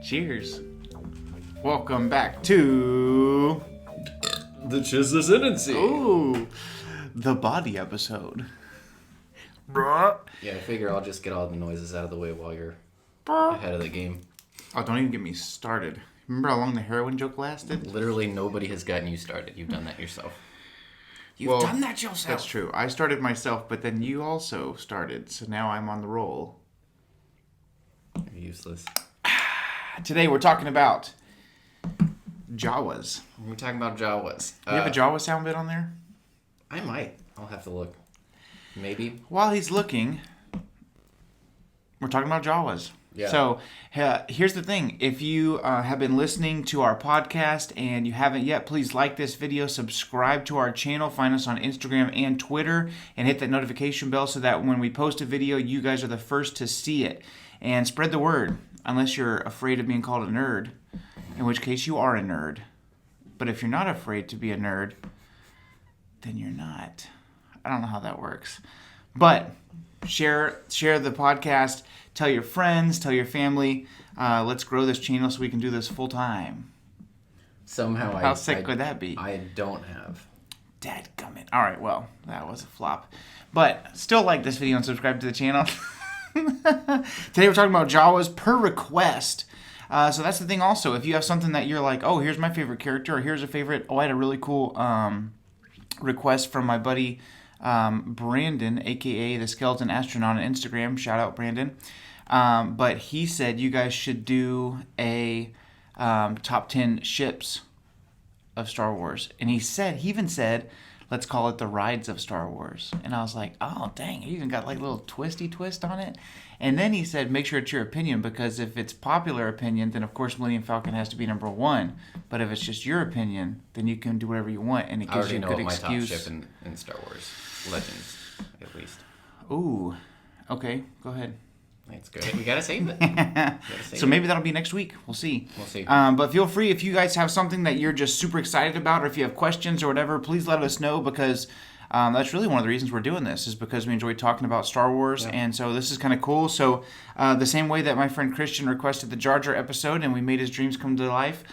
Cheers. Welcome back to the Chiss Ascendancy. Ooh, the body episode. Yeah, I figure I'll just get all the noises out of the way while you're ahead of the game. Oh, don't even get me started. Remember how long the heroin joke lasted? Literally nobody has gotten you started. You've done that yourself. You've done that yourself. That's true. I started myself, but then you also started, so now I'm on the roll. You're useless. Today we're talking about Jawas. We're talking about Jawas. Do you have a Jawa sound bit on there? I might. I'll have to look. Maybe. While he's looking, we're talking about Jawas. Yeah. So here's the thing. If you have been listening to our podcast and you haven't yet, please like this video, subscribe to our channel, find us on Instagram and Twitter, and hit that notification bell so that when we post a video, you guys are the first to see it. And spread the word, unless you're afraid of being called a nerd, in which case you are a nerd. But if you're not afraid to be a nerd, then you're not. I don't know how that works. But share the podcast, tell your friends, tell your family. Let's grow this channel so we can do this full time. Somehow How sick would that be? I don't have. Dadgummit. All right, well, that was a flop. But still like this video and subscribe to the channel. Today we're talking about Jawas per request. So that's the thing also. If you have something that you're like, oh, here's my favorite character, or here's a favorite. Oh, I had a really cool request from my buddy Brandon, a.k.a. the Skeleton Astronaut on Instagram. Shout out, Brandon. But he said you guys should do a top 10 ships of Star Wars. And he even said, let's call it the rides of Star Wars. And I was like, oh, dang, you even got like a little twisty twist on it. And then he said, make sure it's your opinion, because if it's popular opinion, then of course Millennium Falcon has to be number one. But if it's just your opinion, then you can do whatever you want, and it gives you a good excuse. I already know what my top ship in Star Wars Legends, at least. Ooh, okay, go ahead. That's good. We gotta save it. So maybe that'll be next week. We'll see. We'll see. But feel free, if you guys have something that you're just super excited about, or if you have questions or whatever, please let us know, because that's really one of the reasons we're doing this, is because we enjoy talking about Star Wars, and so this is kind of cool. So the same way that my friend Christian requested the Jar Jar episode and we made his dreams come to life,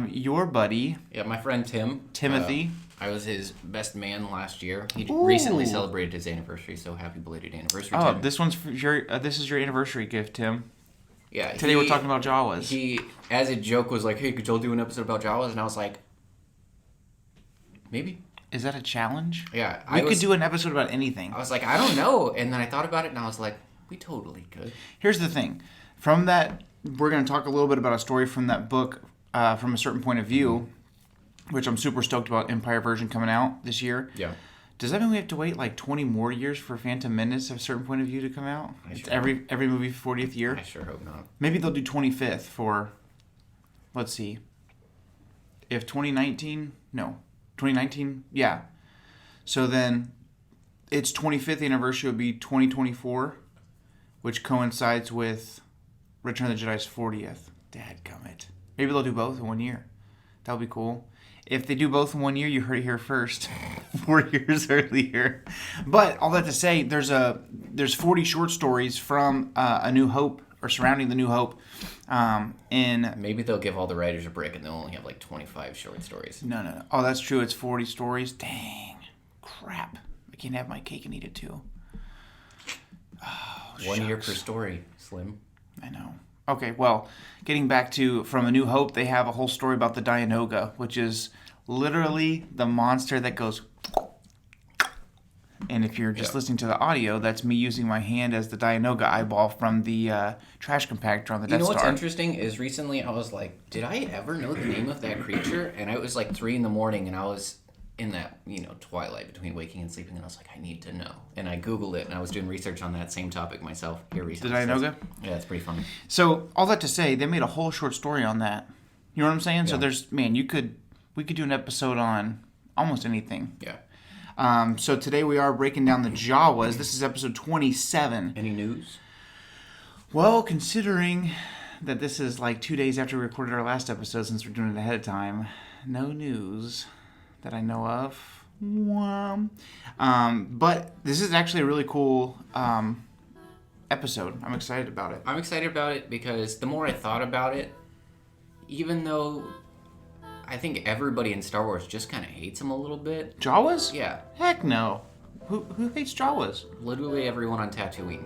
your buddy... Yeah, my friend Timothy... I was his best man last year. He recently celebrated his anniversary, so happy belated anniversary, Tim. Oh, this is your anniversary gift, Tim. Yeah. Today we're talking about Jawas. He, as a joke, was like, hey, could y'all do an episode about Jawas? And I was like, maybe. Is that a challenge? Yeah. We could do an episode about anything. I was like, I don't know. And then I thought about it, and I was like, we totally could. Here's the thing. From that, we're going to talk a little bit about a story from that book, from a certain point of view, which I'm super stoked about. Empire version coming out this year. Yeah. Does that mean we have to wait like 20 more years for Phantom Menace of a certain point of view to come out? It's every movie 40th year? I sure hope not. Maybe they'll do 25th for, let's see. If 2019, yeah. So then its 25th anniversary will be 2024, which coincides with Return of the Jedi's 40th. Dadgummit. Maybe they'll do both in 1 year. That'll be cool. If they do both in 1 year, you heard it here first. 4 years earlier. But all that to say, there's 40 short stories from A New Hope, or surrounding The New Hope. Maybe they'll give all the writers a break and they'll only have like 25 short stories. No. Oh, that's true. It's 40 stories. Dang. Crap. I can't have my cake and eat it too. Oh, 1 year per story, Slim. I know. Okay, well, getting back to From A New Hope, they have a whole story about the Dianoga, which is literally the monster that goes... And if you're just listening to the audio, that's me using my hand as the Dianoga eyeball from the trash compactor on the Death Star. You know what's interesting is recently I was like, did I ever know the name of that creature? And it was like 3 a.m. and I was in that, twilight between waking and sleeping, and I was like, I need to know. And I Googled it, and I was doing research on that same topic myself here recently. The Dianoga? Yeah, it's pretty funny. So, all that to say, they made a whole short story on that. You know what I'm saying? Yeah. So we could do an episode on almost anything. Yeah. So today we are breaking down the Jawas. This is episode 27. Any news? Well, considering that this is like 2 days after we recorded our last episode, since we're doing it ahead of time, no news that I know of. But this is actually a really cool episode. I'm excited about it. I'm excited about it because the more I thought about it, even though I think everybody in Star Wars just kind of hates him a little bit. Jawas? Yeah. Heck no. Who hates Jawas? Literally everyone on Tatooine.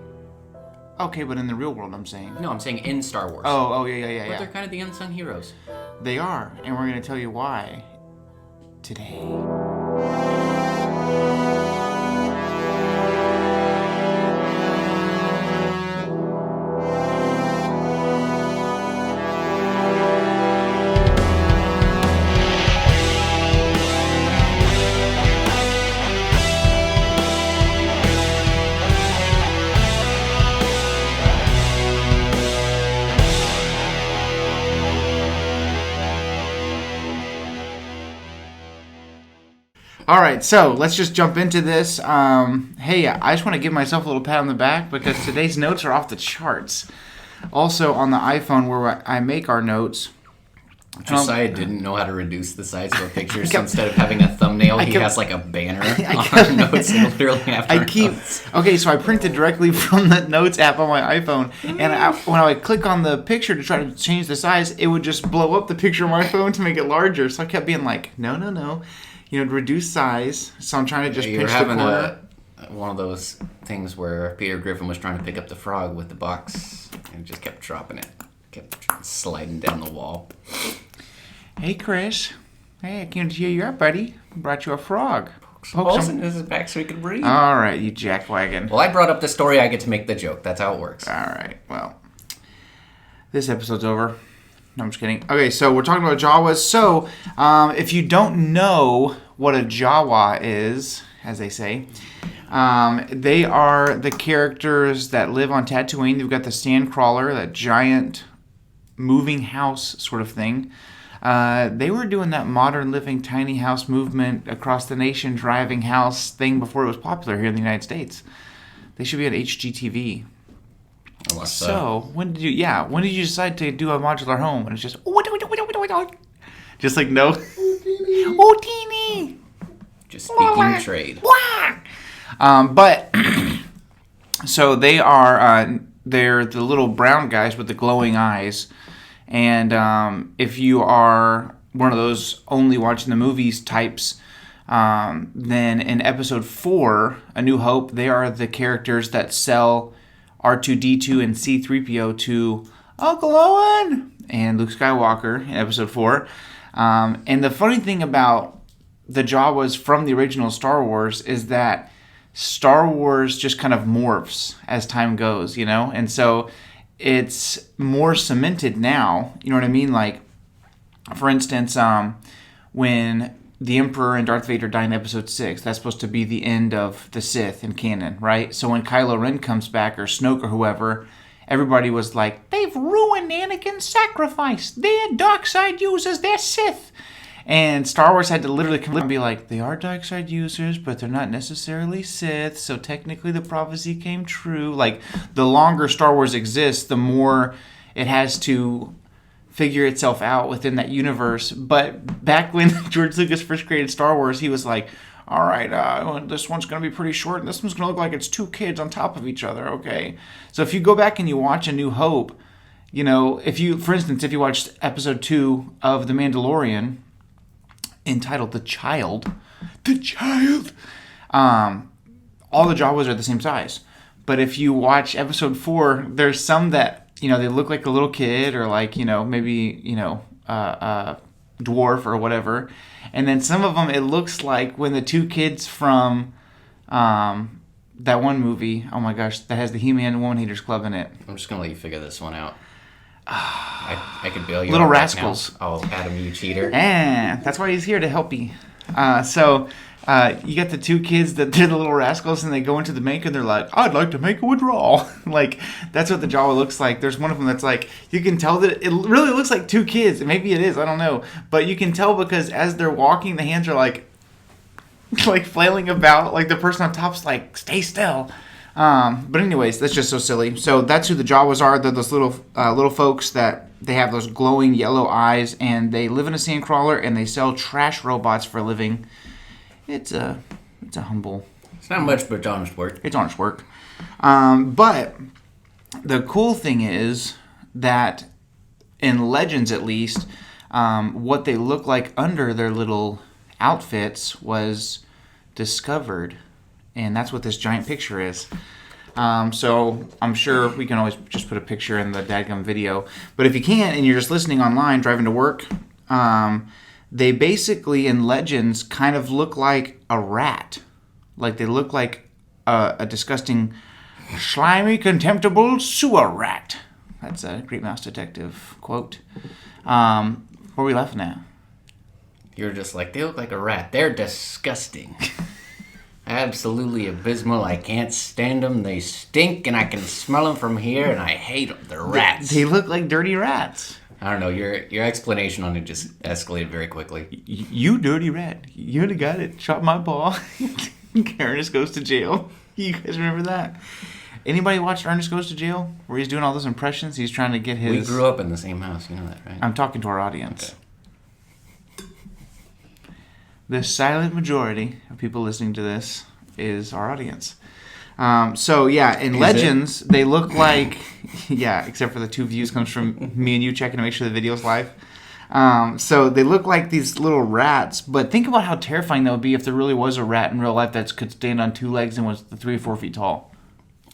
Okay, but in the real world, I'm saying. No, I'm saying in Star Wars. Oh, yeah. But they're kind of the unsung heroes. They are, and we're going to tell you why today. All right, so let's just jump into this. Hey, I just want to give myself a little pat on the back because today's notes are off the charts. Also, on the iPhone where I make our notes... Josiah didn't know how to reduce the size of a picture, so instead of having a thumbnail, he has like a banner on notes and literally after notes. Okay, so I printed directly from the Notes app on my iPhone, and when I would click on the picture to try to change the size, it would just blow up the picture on my phone to make it larger. So I kept being like, no. Reduce size. So I'm trying to just pinch the corner. One of those things where Peter Griffin was trying to pick up the frog with the box and just kept dropping it. Kept sliding down the wall. Hey, Chris. Hey, I came to cheer you up, buddy. Brought you a frog. Poke some in his back so he could breathe. All right, you jackwagon. Well, I brought up the story. I get to make the joke. That's how it works. All right, well, this episode's over. No, I'm just kidding. Okay, so we're talking about Jawas. So, if you don't know what a Jawa is, as they say, they are the characters that live on Tatooine. They've got the Sandcrawler, that giant moving house sort of thing. They were doing that modern living tiny house movement across the nation, driving house thing before it was popular here in the United States. They should be on HGTV. So when did you decide to do a modular home? And it's just like no UTINNI. Just speaking trade. But so they are they're the little brown guys with the glowing eyes, and if you are one of those only watching the movies types, then in episode 4, A New Hope, they are the characters that sell R2-D2 and C-3PO to Uncle Owen and Luke Skywalker in episode 4. And the funny thing about the Jawas from the original Star Wars is that Star Wars just kind of morphs as time goes, and so it's more cemented now. You know what I mean? Like, for instance, when the Emperor and Darth Vader die in episode 6, that's supposed to be the end of the Sith in canon, right? So when Kylo Ren comes back, or Snoke or whoever, everybody was like, they've ruined Anakin's sacrifice. They're dark side users, they're Sith. And Star Wars had to literally come and be like, they are dark side users, but they're not necessarily Sith, so technically the prophecy came true. Like, the longer Star Wars exists, the more it has to figure itself out within that universe. But back when George Lucas first created Star Wars, he was like, all right, this one's going to be pretty short, and this one's going to look like it's 2 kids on top of each other, okay? So if you go back and you watch A New Hope, if you watched episode 2 of The Mandalorian, entitled The Child, all the Jawas are the same size. But if you watch episode 4, there's some that, they look like a little kid, or like, maybe, dwarf or whatever. And then some of them, it looks like when the 2 kids from that one movie, oh my gosh, that has the He-Man and Woman Haters Club in it. I'm just going to let you figure this one out. I could bail you Little out Rascals. Right now. Oh, Adam, you cheater. That's why he's here, to help you. So you got the 2 kids that they're the Little Rascals, and they go into the bank and they're like, I'd like to make a withdrawal. Like, that's what the Jawa looks like. There's one of them that's like, you can tell that it really looks like 2 kids. Maybe it is, I don't know. But you can tell because as they're walking, the hands are like flailing about. Like, the person on top's like, stay still. But anyways, that's just so silly. So that's who the Jawas are. They're those little folks that they have those glowing yellow eyes, and they live in a sandcrawler, and they sell trash robots for a living. It's a humble. It's not much, but it's honest work. It's honest work. But the cool thing is that in Legends, at least, what they look like under their little outfits was discovered, and that's what this giant picture is. So I'm sure we can always just put a picture in the dadgum video, but if you can't and you're just listening online driving to work, they basically in Legends kind of look like a rat. Like they look like a disgusting, slimy, contemptible sewer rat. That's a Great Mouse Detective quote. What are we laughing at? You're just like, they look like a rat. They're disgusting. Absolutely abysmal. I can't stand them. They stink, and I can smell them from here, and I hate them. They're rats. They look like dirty rats. I don't know. Your explanation on it just escalated very quickly. You dirty rat. You're the guy that shot my paw. Ernest Goes to Jail. You guys remember that? Anybody watched Ernest Goes to Jail? Where he's doing all those impressions? He's trying to get his... We grew up in the same house. You know that, right? I'm talking to our audience. Okay. The silent majority of people listening to this is our audience. So, yeah, in Legends, they look like... Yeah, except for the 2 views comes from me and you checking to make sure the video's live. So they look like these little rats, but think about how terrifying that would be if there really was a rat in real life that could stand on 2 legs and was 3 or 4 feet tall.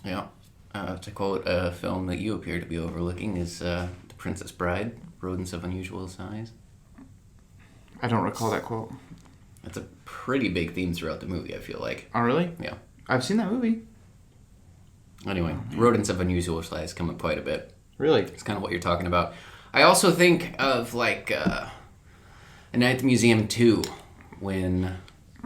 Yeah. To quote a film that you appear to be overlooking is The Princess Bride, Rodents of Unusual Size. I don't recall that quote. That's a pretty big theme throughout the movie, I feel like. Oh, really? Yeah. I've seen that movie. Anyway, rodents of unusual size come up quite a bit. Really? It's kind of what you're talking about. I also think of, like, A Night at the Museum 2, when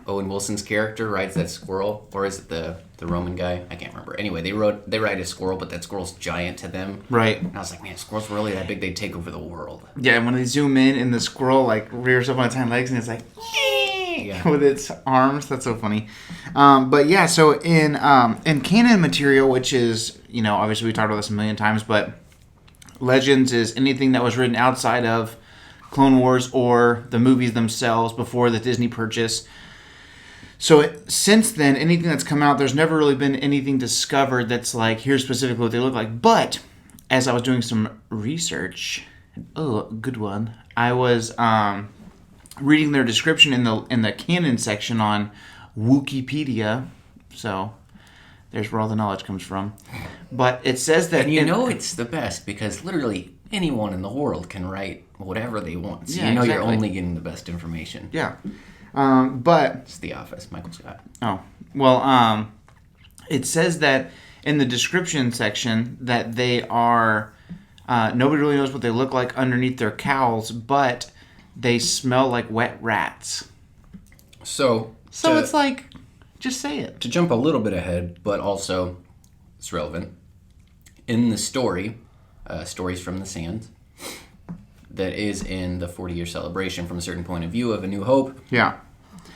Owen Wilson's character rides that squirrel, or is it the Roman guy? I can't remember. Anyway, they ride a squirrel, but that squirrel's giant to them. Right. And I was like, man, squirrels were really that big, they'd take over the world. Yeah, and when they zoom in and the squirrel, like, rears up on its hind legs, and it's like... Yeah. With its arms. That's so funny. But yeah, so in canon material, which is, you know, obviously we talked about this a million times, but Legends is anything that was written outside of Clone Wars or the movies themselves before the Disney purchase. So since then, anything that's come out, there's never really been anything discovered that's like, here's specifically what they look like. But as I was doing some research, good one, I was... reading their description in the canon section on Wikipedia, so there's where all the knowledge comes from. But it says that... And you know it's the best, because literally anyone in the world can write whatever they want. So you know exactly. You're only getting the best information. Yeah. But... It's The Office, Michael Scott. Oh. Well, it says that in the description section that they are... nobody really knows what they look like underneath their cowls, but... they smell like wet rats. So it's like, just say it. To jump a little bit ahead, but also it's relevant. In the story, Stories from the Sands, that is in the 40-year celebration from a certain point of view of A New Hope. Yeah.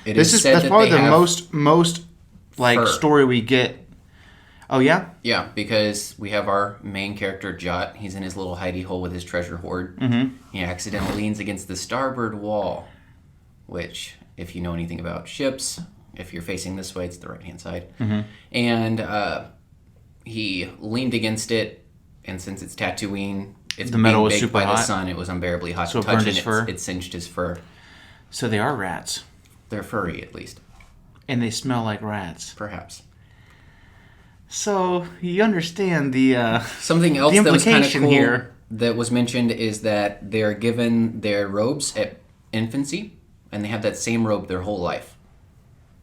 That's probably the most like fur. Story we get. Oh, yeah? Yeah, because we have our main character, Jot. He's in his little hidey hole with his treasure hoard. Mm-hmm. He accidentally leans against the starboard wall, which, if you know anything about ships, if you're facing this way, it's the right-hand side. Mm-hmm. And he leaned against it, and since it's Tatooine, it's the metal being was baked super by hot. The sun. It was unbearably hot so to touch, his fur. It singed his fur. So they are rats. They're furry, at least. And they smell like rats. Perhaps. So you understand the something else the that was kind of cool here. That was mentioned is that they're given their robes at infancy, and they have that same robe their whole life.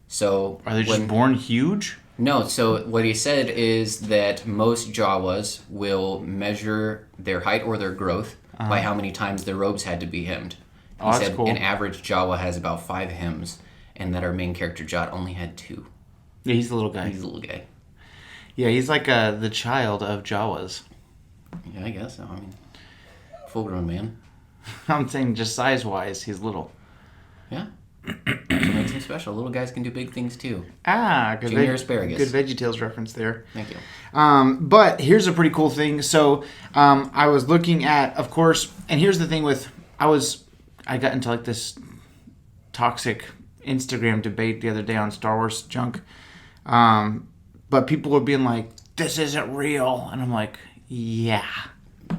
So are they just born huge? No. So what he said is that most Jawas will measure their height or their growth by how many times their robes had to be hemmed. He said cool. An average Jawa has about 5 hems, and that our main character Jot only had 2. Yeah, he's the little guy. He's the little guy. Yeah, he's like the child of Jawas. Yeah, I guess so. I mean, full-grown man. I'm saying just size-wise, he's little. Yeah. That's what makes him special. Little guys can do big things, too. Good Junior asparagus. Good VeggieTales reference there. Thank you. But here's a pretty cool thing. So I was looking at, of course, and here's the thing with, I got into like this toxic Instagram debate the other day on Star Wars junk. But people were being like, this isn't real. And I'm like, Yeah.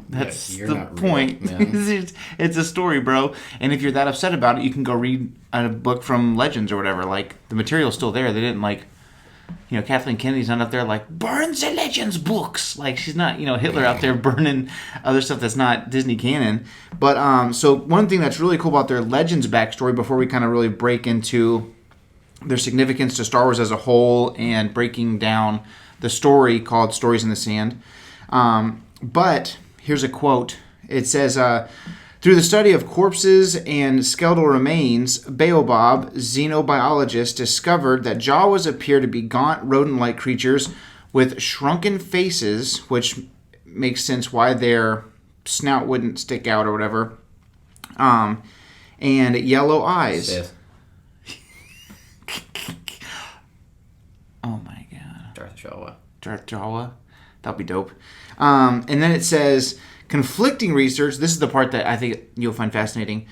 That's you're the not real, point. man. It's a story, bro. And if you're that upset about it, you can go read a book from Legends or whatever. Like, the material's still there. They didn't, like, Kathleen Kennedy's not up there like, burn the Legends books. Like, she's not, Hitler out there burning other stuff that's not Disney canon. But, so one thing that's really cool about their Legends backstory, before we kind of really break into their significance to Star Wars as a whole and breaking down the story called Stories in the Sand. But here's a quote. It says, through the study of corpses and skeletal remains, Baobab, xenobiologist, discovered that Jawas appear to be gaunt rodent-like creatures with shrunken faces, which makes sense why their snout wouldn't stick out or whatever, and yellow eyes. Sith. Oh my god. Darth Jawa. That'd be dope. And then it says, conflicting research, this is the part that I think you'll find fascinating.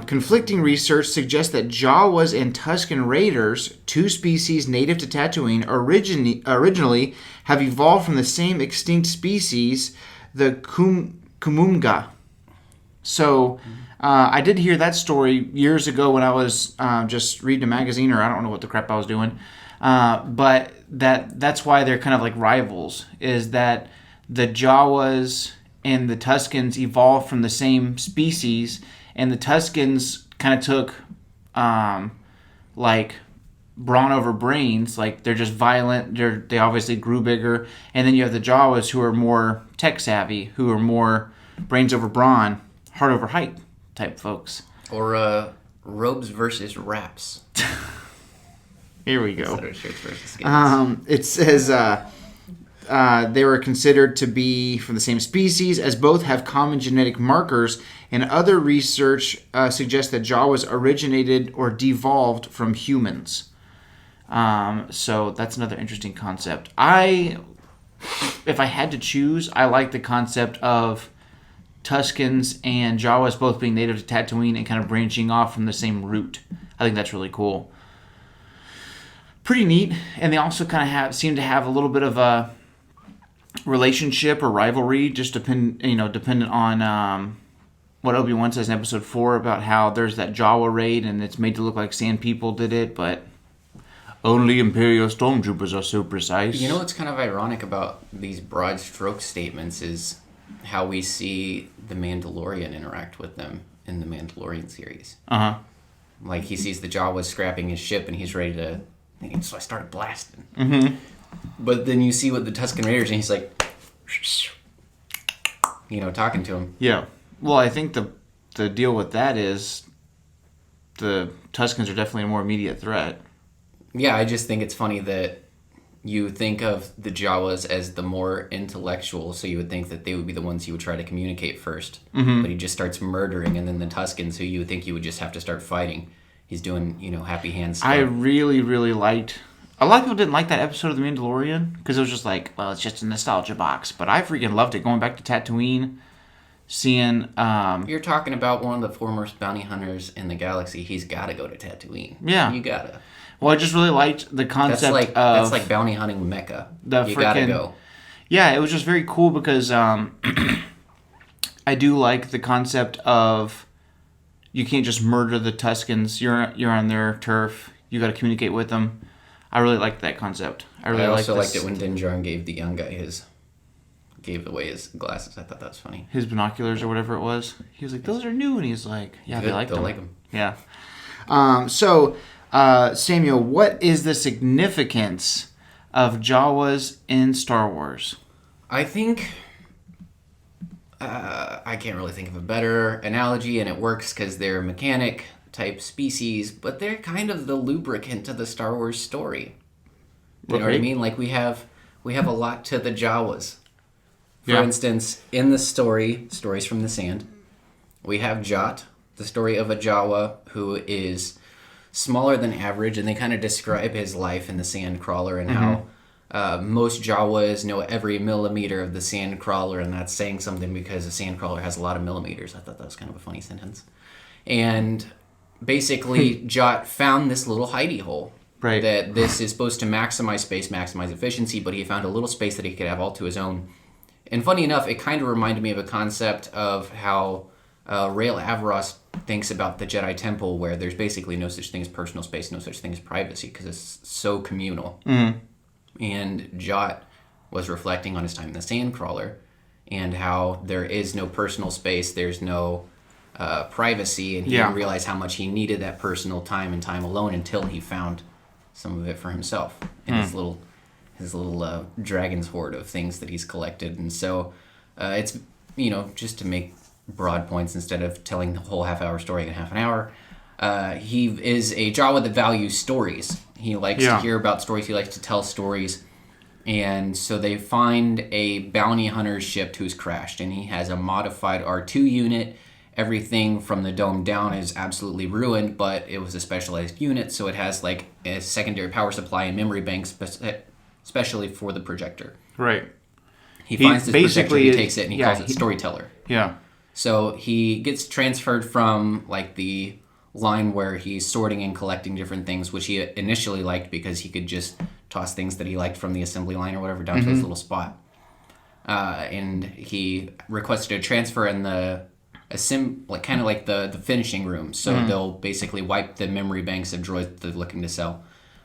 Conflicting research suggests that Jawas and Tusken Raiders, two species native to Tatooine, originally have evolved from the same extinct species, the Kumunga. So, I did hear that story years ago when I was just reading a magazine, or I don't know what the crap I was doing. But that's why they're kind of like rivals, is that the Jawas and the Tuskens evolved from the same species, and the Tuskens kind of took like brawn over brains, like they're just violent, they obviously grew bigger, and then you have the Jawas who are more tech savvy, who are more brains over brawn, heart over height type folks. Or robes versus wraps. Here we go. It says they were considered to be from the same species, as both have common genetic markers, and other research suggests that Jawas originated or devolved from humans. So that's another interesting concept. If I had to choose, I like the concept of Tuskens and Jawas both being native to Tatooine and kind of branching off from the same root. I think that's really cool. Pretty neat, and they also kind of seem to have a little bit of a relationship or rivalry, just dependent on what Obi-Wan says in Episode 4 about how there's that Jawa raid and it's made to look like Sand People did it, but only Imperial Stormtroopers are so precise. You know what's kind of ironic about these broad stroke statements is how we see the Mandalorian interact with them in the Mandalorian series. Uh-huh. Like, he sees the Jawas scrapping his ship and he's ready to... So I started blasting. Mm-hmm. But then you see what the Tusken Raiders, and he's like, talking to him. Yeah. Well, I think the deal with that is the Tuskens are definitely a more immediate threat. Yeah, I just think it's funny that you think of the Jawas as the more intellectual, so you would think that they would be the ones you would try to communicate first. Mm-hmm. But he just starts murdering, and then the Tuskens, who you would think you would just have to start fighting, he's doing, happy hands stuff. I really, really liked... A lot of people didn't like that episode of The Mandalorian because it was just like, well, it's just a nostalgia box. But I freaking loved it. Going back to Tatooine, seeing... You're talking about one of the foremost bounty hunters in the galaxy. He's got to go to Tatooine. Yeah. You got to. Well, I just really liked the concept That's like bounty hunting Mecca. You got to go. Yeah, it was just very cool because I do like the concept of you can't just murder the Tuskens. You're on their turf. You got to communicate with them. I really liked that concept. I also liked it when Din Djarin gave the young guy gave away his glasses. I thought that was funny. His binoculars or whatever it was. He was like, "Those are new," and he's like, "Yeah, Good, they like them." Yeah. So, Samuel, what is the significance of Jawas in Star Wars? I think I can't really think of a better analogy, and it works because they're mechanic type species, but they're kind of the lubricant to the Star Wars story. You know what I mean? Like we have a lot to the Jawas. For instance, in the Stories from the Sand, we have Jot, the story of a Jawa who is smaller than average, and they kind of describe his life in the sand crawler and how most Jawas know every millimeter of the sand crawler, and that's saying something because a sand crawler has a lot of millimeters. I thought that was kind of a funny sentence. And basically, Jot found this little hidey hole. Right. That this is supposed to maximize space, maximize efficiency, but he found a little space that he could have all to his own. And funny enough, it kind of reminded me of a concept of how Rael Averross thinks about the Jedi Temple, where there's basically no such thing as personal space, no such thing as privacy, because it's so communal. Mm-hmm. And Jot was reflecting on his time in the Sandcrawler and how there is no personal space, there's no privacy, and he didn't realize how much he needed that personal time and time alone until he found some of it for himself in his little dragon's hoard of things that he's collected. And so it's, just to make broad points instead of telling the whole half-hour story in half an hour, he is a Jawa that values stories. He likes to hear about stories. He likes to tell stories. And so they find a bounty hunter's ship who's crashed, and he has a modified R2 unit. Everything from the dome down is absolutely ruined, but it was a specialized unit, so it has like a secondary power supply and memory banks, especially for the projector. Right. He finds this projector, he takes it, and he calls it Storyteller. Yeah. So he gets transferred from like the line where he's sorting and collecting different things, which he initially liked because he could just toss things that he liked from the assembly line or whatever down to his little spot. And he requested a transfer in the kind of like the finishing room. So they'll basically wipe the memory banks of droids that they're looking to sell.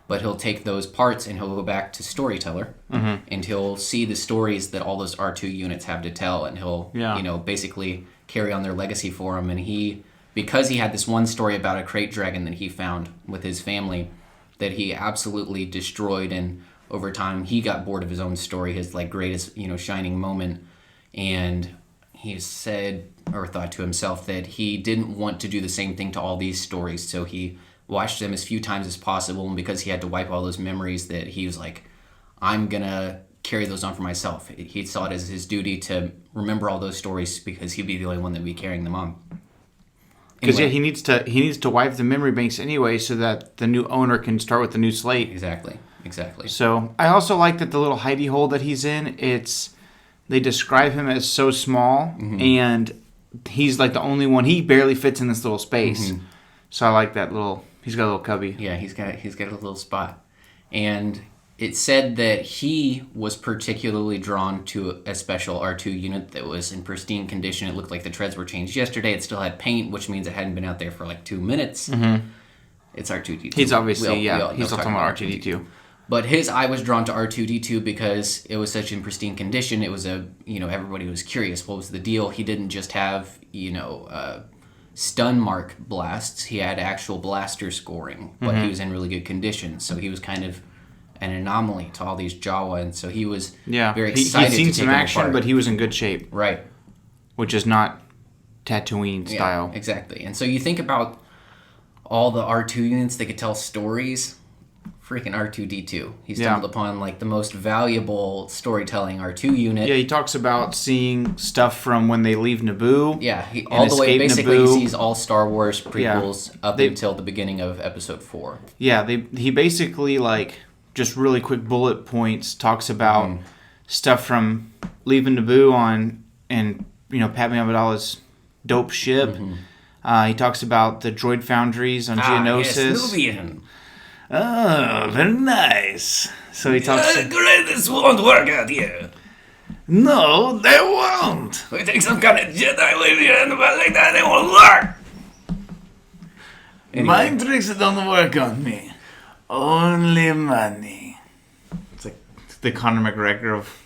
But he'll take those parts and he'll go back to Storyteller, and he'll see the stories that all those R2 units have to tell, and he'll basically carry on their legacy for him. And because he had this one story about a crate dragon that he found with his family that he absolutely destroyed, and over time he got bored of his own story, his like greatest shining moment, and he said or thought to himself that he didn't want to do the same thing to all these stories, so he watched them as few times as possible. And because he had to wipe all those memories, that he was like, I'm gonna carry those on for myself. He saw it as his duty to remember all those stories because he'd be the only one that'd be carrying them on. Because he needs to wipe the memory banks anyway, so that the new owner can start with the new slate. Exactly. So I also like that the little hidey hole that he's in. They describe him as so small, and he's like the only one. He barely fits in this little space. So I like that little. He's got a little cubby. Yeah, he's got a little spot, and it said that he was particularly drawn to a special R2 unit that was in pristine condition. It looked like the treads were changed yesterday. It still had paint, which means it hadn't been out there for like 2 minutes. It's R2-D2. He's obviously, he's still talking about R2-D2. But his eye was drawn to R2-D2 because it was such in pristine condition. It was everybody was curious. What was the deal? He didn't just have, stun mark blasts. He had actual blaster scoring, but he was in really good condition. So he was kind of an anomaly to all these Jawa, and so he was very excited. He'd seen some action, but he was in good shape. Right. Which is not Tatooine style. Yeah, exactly. And so you think about all the R2 units that could tell stories. Freaking R2-D2. He stumbled upon like the most valuable storytelling R2 unit. Yeah, he talks about seeing stuff from when they leave Naboo. Yeah, all the way basically Naboo. He sees all Star Wars prequels up until the beginning of Episode 4. Yeah, he basically like just really quick bullet points talks about stuff from leaving Naboo and Padme Amidala's dope ship. He talks about the droid foundries on Geonosis. Yes, Oh, very nice. So he talks. Great, this won't work out here. No, they won't. We take some kind of Jedi lady and like that, it won't work. Anyway. Mind tricks don't work on me. Only money. It's like the Conor McGregor of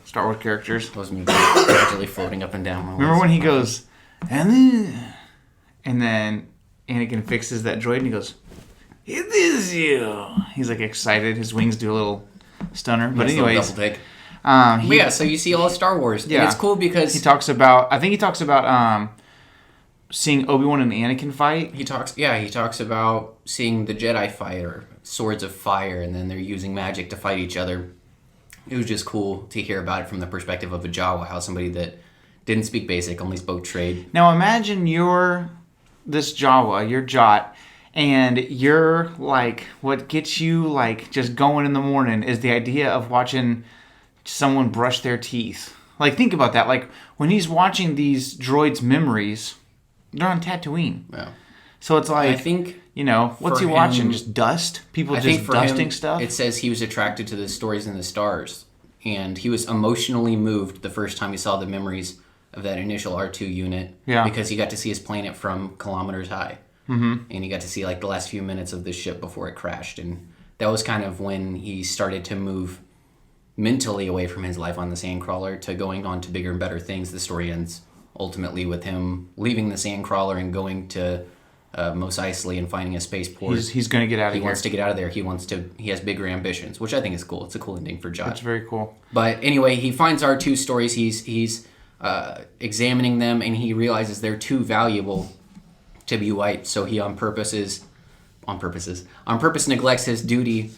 Star Wars characters. Those me gradually floating up and down. Remember when he goes, and then Anakin fixes that droid and he goes, "It is you." He's like excited. His wings do a little stunner. But anyways, double take. So you see all of Star Wars. Yeah, and it's cool because he talks about. I think he talks about seeing Obi-Wan and Anakin fight. He talks about seeing the Jedi fight or swords of fire, and then they're using magic to fight each other. It was just cool to hear about it from the perspective of a Jawa, how somebody that didn't speak Basic, only spoke trade. Now imagine you're this Jawa, you're Jot. And you're like, what gets you like just going in the morning is the idea of watching someone brush their teeth. Like, think about that. Like, when he's watching these droids' memories, they're on Tatooine. Yeah. So it's like, I think, what's he watching? Just dust? People just dusting stuff? It says he was attracted to the stories in the stars. and he was emotionally moved the first time he saw the memories of that initial R2 unit. Yeah. Because he got to see his planet from kilometers high. Mm-hmm. And he got to see like the last few minutes of the ship before it crashed. And that was kind of when he started to move mentally away from his life on the Sandcrawler to going on to bigger and better things. The story ends ultimately with him leaving the Sandcrawler and going to Mos Eisley and finding a spaceport. He's going to get out of here. He wants to get out of there. He has bigger ambitions, which I think is cool. It's a cool ending for Jot. That's very cool. But anyway, he finds our 2 stories. He's examining them, and he realizes they're too valuable to be wiped. So he on purpose neglects his duty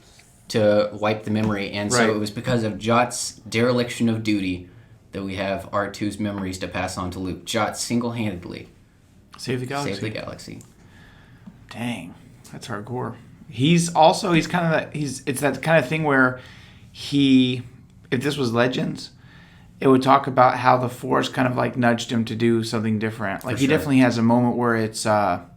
to wipe the memory. And so it was because of Jot's dereliction of duty that we have R2's memories to pass on to Luke. Jot single-handedly saved the galaxy. Dang, that's hardcore. It's that kind of thing where if this was Legends, it would talk about how the Force kind of like nudged him to do something different. Like he definitely has a moment where it's kind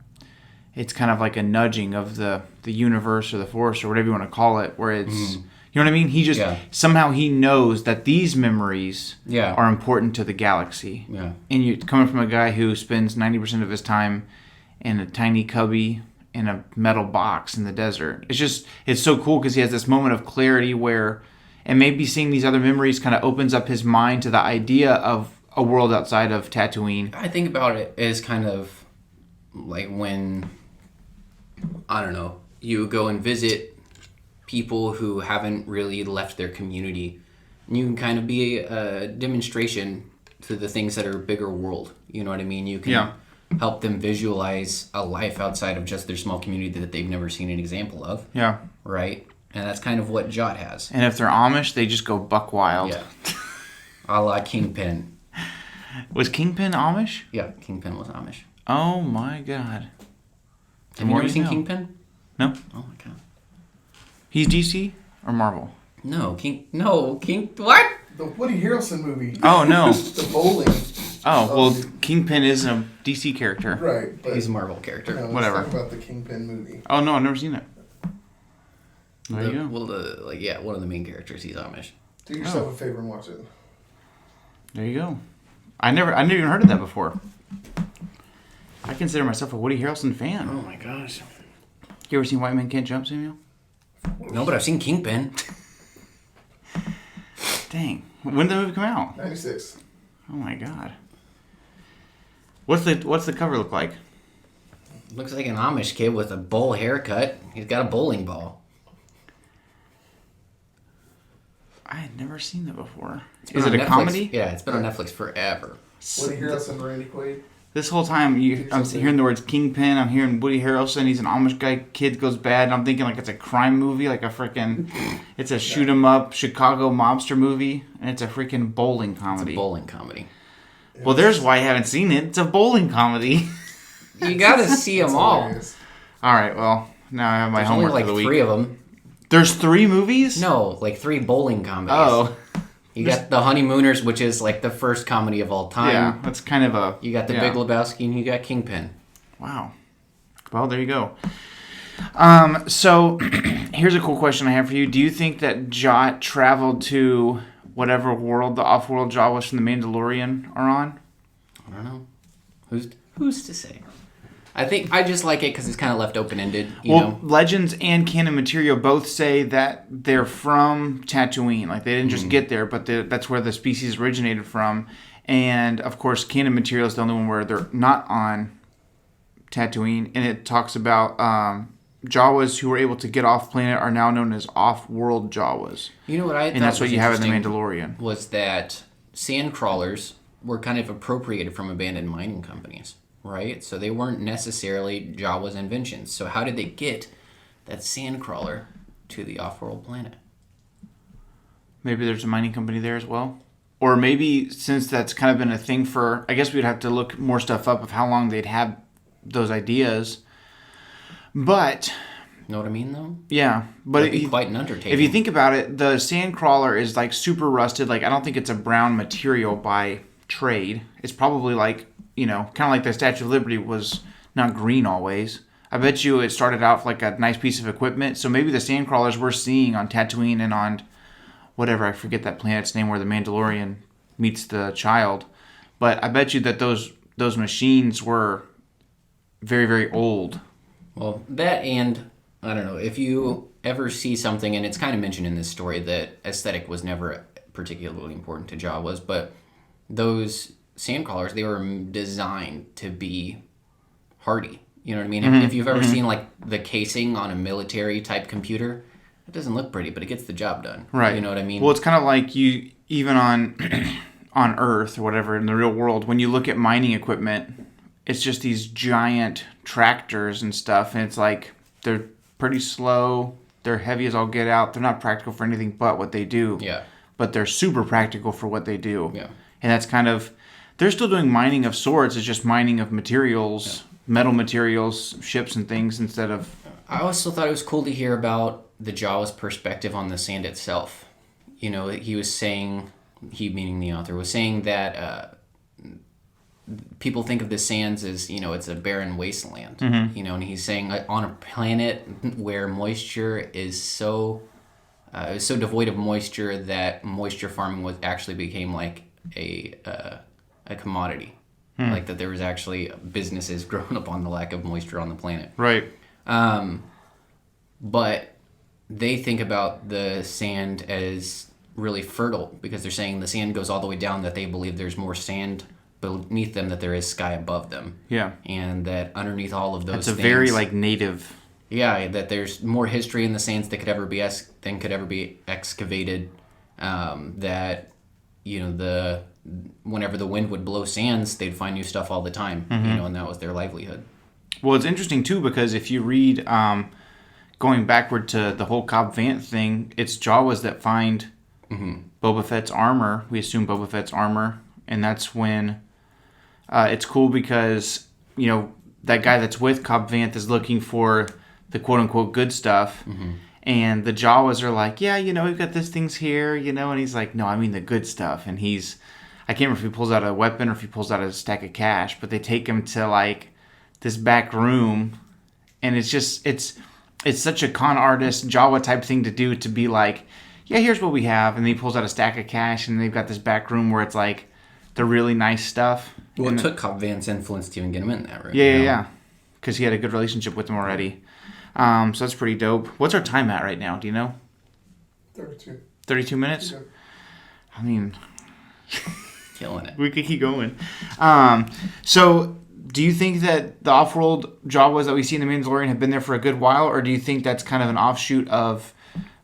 of like a nudging of the universe or the Force or whatever you want to call it, where it's you know what I mean? He just somehow he knows that these memories are important to the galaxy. Yeah. And you're coming from a guy who spends 90% of his time in a tiny cubby in a metal box in the desert. It's so cool because he has this moment of clarity where, and maybe seeing these other memories kind of opens up his mind to the idea of a world outside of Tatooine. I think about it as kind of like when, I don't know, you go and visit people who haven't really left their community. And you can kind of be a demonstration to the things that are bigger world. You know what I mean? You can help them visualize a life outside of just their small community that they've never seen an example of. Yeah. Right? And that's kind of what Jot has. And if they're Amish, they just go buck wild. Yeah. A la Kingpin. Was Kingpin Amish? Yeah, Kingpin was Amish. Oh my god. Have you ever seen Kingpin? No. Oh my god. He's DC or Marvel? What? The Woody Harrelson movie. Oh, no. The bowling. Oh, well, Kingpin is a DC character. Right. But he's a Marvel character. No, whatever. Let's talk about the Kingpin movie. Oh, no, I've never seen it. There you go. Well, one of the main characters, he's Amish. Do yourself a favor and watch it. There you go. I never even heard of that before. I consider myself a Woody Harrelson fan. Oh my gosh. You ever seen White Men Can't Jump, Samuel? No, but I've seen Kingpin. Dang. When did the movie come out? 96. Oh my god. What's the cover look like? Looks like an Amish kid with a bowl haircut. He's got a bowling ball. I had never seen that before. Is it a Netflix. comedy? Yeah, it's been on Netflix forever. Woody Harrelson, Randy Quaid. This whole time, I'm hearing the words Kingpin. I'm hearing Woody Harrelson. He's an Amish guy. Kid goes bad. And I'm thinking like it's a crime movie, like a freaking, it's a shoot 'em up Chicago mobster movie, and it's a freaking bowling comedy. It's a bowling comedy. Well, there's why I haven't seen it. It's a bowling comedy. You gotta see them all. Hilarious. All right. Well, now I have my There's homework only like for the week. 3 of them. There's 3 movies? No, like 3 bowling comedies. Oh. You got The Honeymooners, which is like the first comedy of all time. Yeah, that's kind of a... You got The Big Lebowski, and you got Kingpin. Wow. Well, there you go. So, here's a cool question I have for you. Do you think that Jot traveled to whatever world the off-world Jawas from The Mandalorian are on? I don't know. Who's to say? I think I just like it because it's kind of left open-ended, you know? Legends and canon material both say that they're from Tatooine. Like, they didn't just get there, but that's where the species originated from. And, of course, canon material is the only one where they're not on Tatooine. And it talks about Jawas who were able to get off planet are now known as off-world Jawas. You know what I thought and that's what was you have in The interesting Mandalorian. Was that sand crawlers were kind of appropriated from abandoned mining companies. Right? So they weren't necessarily Jawa's inventions. So how did they get that sandcrawler to the off-world planet? Maybe there's a mining company there as well. Or maybe since that's kind of been a thing for... I guess we'd have to look more stuff up of how long they'd had those ideas. But... Know what I mean, though? Yeah. But it'd be quite an undertaking. If you think about it, the sandcrawler is like super rusted. Like, I don't think it's a brown material by trade. It's probably like... You know, kind of like the Statue of Liberty was not green always. I bet you it started out like a nice piece of equipment. So maybe the sandcrawlers we're seeing on Tatooine and on whatever, I forget that planet's name where the Mandalorian meets the child. But I bet you that those machines were very, very old. Well, that and, I don't know, if you ever see something, and it's kind of mentioned in this story that aesthetic was never particularly important to Jawas, but those sandcrawlers, they were designed to be hardy. You know what I mean? If you've ever seen like the casing on a military type computer, it doesn't look pretty, but it gets the job done. Right. You know what I mean? Well, it's kind of like you, even on on Earth or whatever, in the real world, when you look at mining equipment, it's just these giant tractors and stuff, and it's like they're pretty slow, they're heavy as all get out, they're not practical for anything but what they do. Yeah. But they're super practical for what they do. Yeah. And that's kind of, they're still doing mining of sorts, it's just mining of materials, metal materials, ships and things instead of... I also thought it was cool to hear about the Jawa's perspective on the sand itself. You know, he was saying, he meaning the author, was saying that people think of the sands as, you know, it's a barren wasteland. You know, and he's saying on a planet where moisture is so devoid of moisture that moisture farming was actually became like a commodity. Like that there was actually businesses growing up on the lack of moisture on the planet. Right. But they think about the sand as really fertile because they're saying the sand goes all the way down, that they believe there's more sand beneath them that there is sky above them. Yeah. And that underneath all of those It's a very like native... Yeah, that there's more history in the sands that could ever be excavated. That, you know, whenever the wind would blow sands, they'd find new stuff all the time. You know, and that was their livelihood. Well, it's interesting too because if you read, going backward to the whole Cobb Vanth thing, it's Jawas that find Boba Fett's armor. We assume Boba Fett's armor, and that's when it's cool because, you know, that guy that's with Cobb Vanth is looking for the quote-unquote good stuff, and the Jawas are like, yeah, you know, we've got this things here, you know, and he's like, no, I mean the good stuff, and I can't remember if he pulls out a weapon or if he pulls out a stack of cash, but they take him to, like, this back room, and it's just, it's such a con artist, Jawa type thing to do, to be like, yeah, here's what we have, and then he pulls out a stack of cash, and they've got this back room where it's like, the really nice stuff. Well, it took Cobb Vanth's influence to even get him in that room. Yeah. Because he had a good relationship with him already. So that's pretty dope. What's our time at right now? Do you know? 32. 32 minutes? Yeah. I mean... Killing it. We could keep going. So, do you think that the off-world Jawas that we see in The Mandalorian have been there for a good while? Or do you think that's kind of an offshoot of...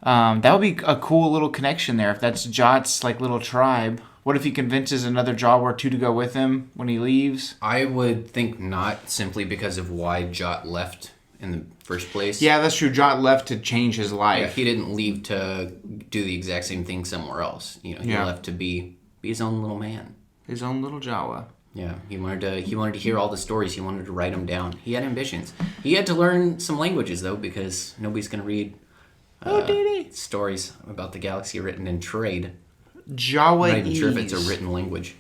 that would be a cool little connection there. If that's Jot's like little tribe... What if he convinces another Jawa or two to go with him when he leaves? I would think not, simply because of why Jot left in the first place. Yeah, that's true. Jot left to change his life. Yeah, he didn't leave to do the exact same thing somewhere else. You know, he left to be his own little man. His own little Jawa. Yeah, he wanted to hear all the stories. He wanted to write them down. He had ambitions. He had to learn some languages though, because nobody's gonna read stories about the galaxy written in trade. Jawa. I'm not even sure if it's a written language.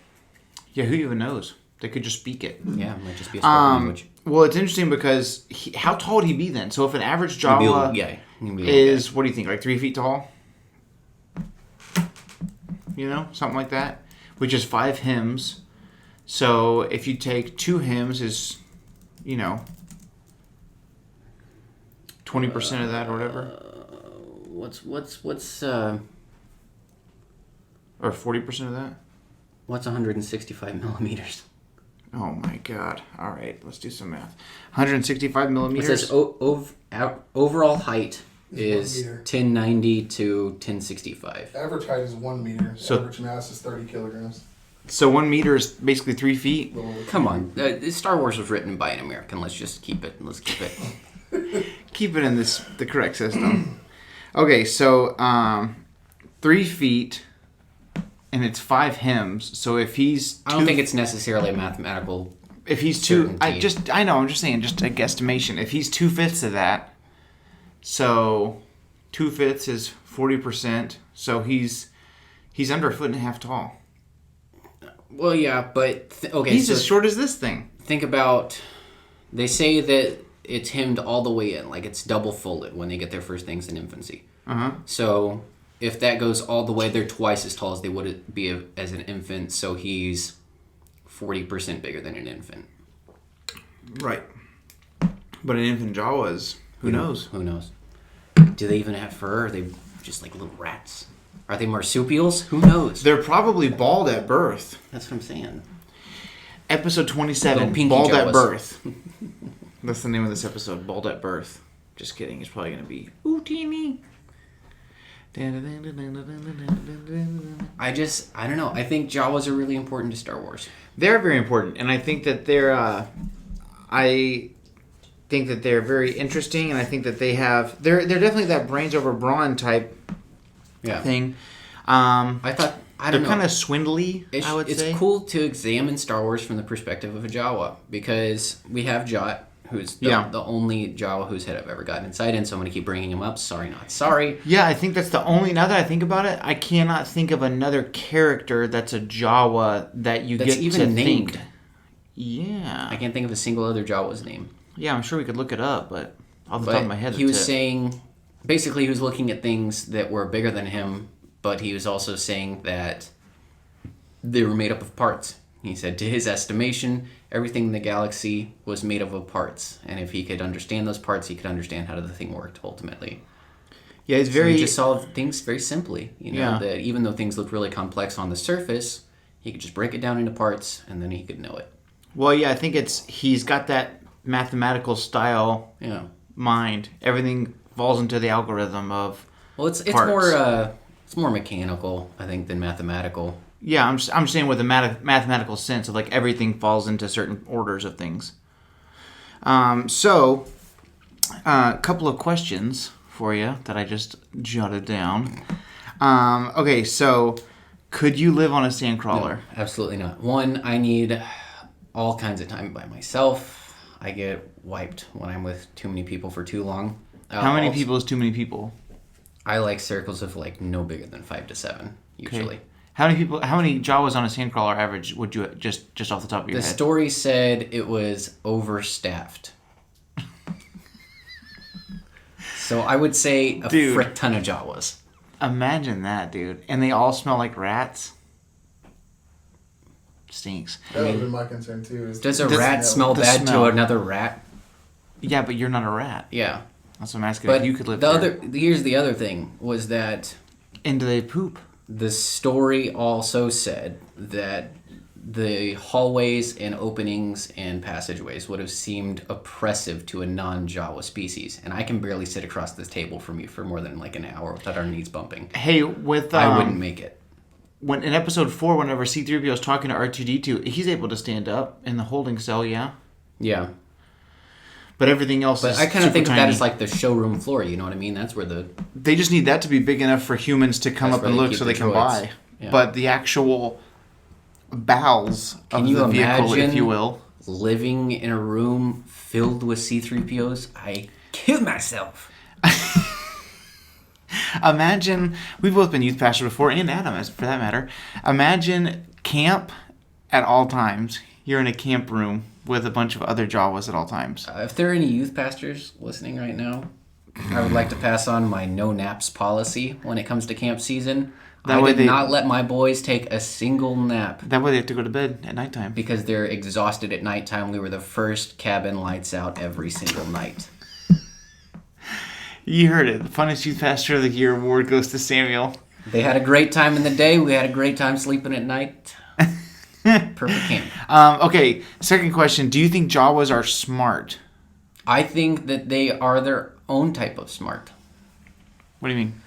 Yeah, who even knows? They could just speak it. Yeah, it might just be a spoken language. Well, it's interesting because how tall would he be then? So if an average Jawa is, what do you think, like 3 feet tall? You know, something like that. Which is 5 hymns. So if you take 2 hymns is, you know, 20% of that or whatever. What's or 40% of that? What's 165 millimeters? Oh my god. All right, let's do some math. 165 millimeters. It says overall height is 1090 to 1065. Average height is 1 meter. So, average mass is 30 kilograms. So 1 meter is basically 3 feet? Come on. Star Wars was written by an American. Let's just keep it. Keep it in the correct system. Okay, so 3 feet... And it's 5 hymns, so if he's... I don't think it's necessarily a mathematical... If he's I'm just saying, just a guesstimation. If he's 2/5 of that, so 2/5 is 40%, so he's under 1.5 feet tall. Well, yeah, but... He's as short as this thing. Think about... They say that it's hymned all the way in, like it's double folded when they get their first things in infancy. Uh-huh. So... if that goes all the way, they're twice as tall as they would be as an infant. So he's 40% bigger than an infant. Right. But an infant Jawas, who knows? Who knows? Do they even have fur? Or are they just like little rats? Are they marsupials? Who knows? They're probably bald at birth. That's what I'm saying. Episode 27, Pinky Bald Jawas. at Birth. That's the name of this episode, Bald at Birth. Just kidding. It's probably going to be UTINNI. I don't know. I think Jawas are really important to Star Wars. They're very important, and I think that they're very interesting, and I think that they're definitely that brains over brawn type thing. They're kind of swindly, I would say. It's cool to examine Star Wars from the perspective of a Jawa, because we have Jot, who's the only Jawa whose head I've ever gotten inside in, so I'm going to keep bringing him up. Sorry, not sorry. Yeah, I think that's the only... Now that I think about it, I cannot think of another character that's a Jawa that you get even to named. think. Yeah. I can't think of a single other Jawa's name. Yeah, I'm sure we could look it up, but off the top of my head... He was saying... Basically, he was looking at things that were bigger than him, but he was also saying that they were made up of parts. He said, to his estimation, everything in the galaxy was made up of parts. And if he could understand those parts, he could understand how the thing worked, ultimately. Yeah, he's very... So he just solved things very simply. That even though things looked really complex on the surface, he could just break it down into parts, and then he could know it. Well, yeah, I think he's got that mathematical style mind. Everything falls into the algorithm of it's parts. It's more mechanical, I think, than mathematical. Yeah, I'm saying with a mathematical sense of like everything falls into certain orders of things. So, a couple of questions for you that I just jotted down. Okay, so could you live on a sandcrawler? No, absolutely not. One, I need all kinds of time by myself. I get wiped when I'm with too many people for too long. How many people is too many people? I like circles of like no bigger than 5 to 7 usually. Okay. How many Jawas on a sandcrawler average would you just off the top of your head? The story said it was overstaffed. So I would say a frick ton of Jawas. Imagine that, dude. And they all smell like rats. Stinks. That would have been my concern too. Does a rat smell bad to another rat? Yeah, but you're not a rat. Yeah. That's what I'm asking. But if you could live there. Here's the other thing, was that... And do they poop? The story also said that the hallways and openings and passageways would have seemed oppressive to a non-Jawa species. And I can barely sit across this table from you for more than like an hour without our knees bumping. Hey, I wouldn't make it. When in episode 4, whenever C-3PO is talking to R2-D2, he's able to stand up in the holding cell, yeah? Yeah. But everything else is I kind of think tiny. of that as like the showroom floor, you know what I mean? That's where They just need that to be big enough for humans to come up and look so they can buy. Yeah. But the actual bowels of the vehicle, if you will. Living in a room filled with C-3POs? I kill myself. Imagine, we've both been youth pastors before, and Adam, for that matter. Imagine camp at all times. You're in a camp room with a bunch of other Jawas at all times. If there are any youth pastors listening right now, I would like to pass on my no naps policy when it comes to camp season. I did not let my boys take a single nap. That way they have to go to bed at nighttime. Because they're exhausted at nighttime. We were the first cabin lights out every single night. You heard it. The funnest youth pastor of the year award goes to Samuel. They had a great time in the day. We had a great time sleeping at night. Perfect camp. Okay, second question. Do you think Jawas are smart? I think that they are their own type of smart. What do you mean?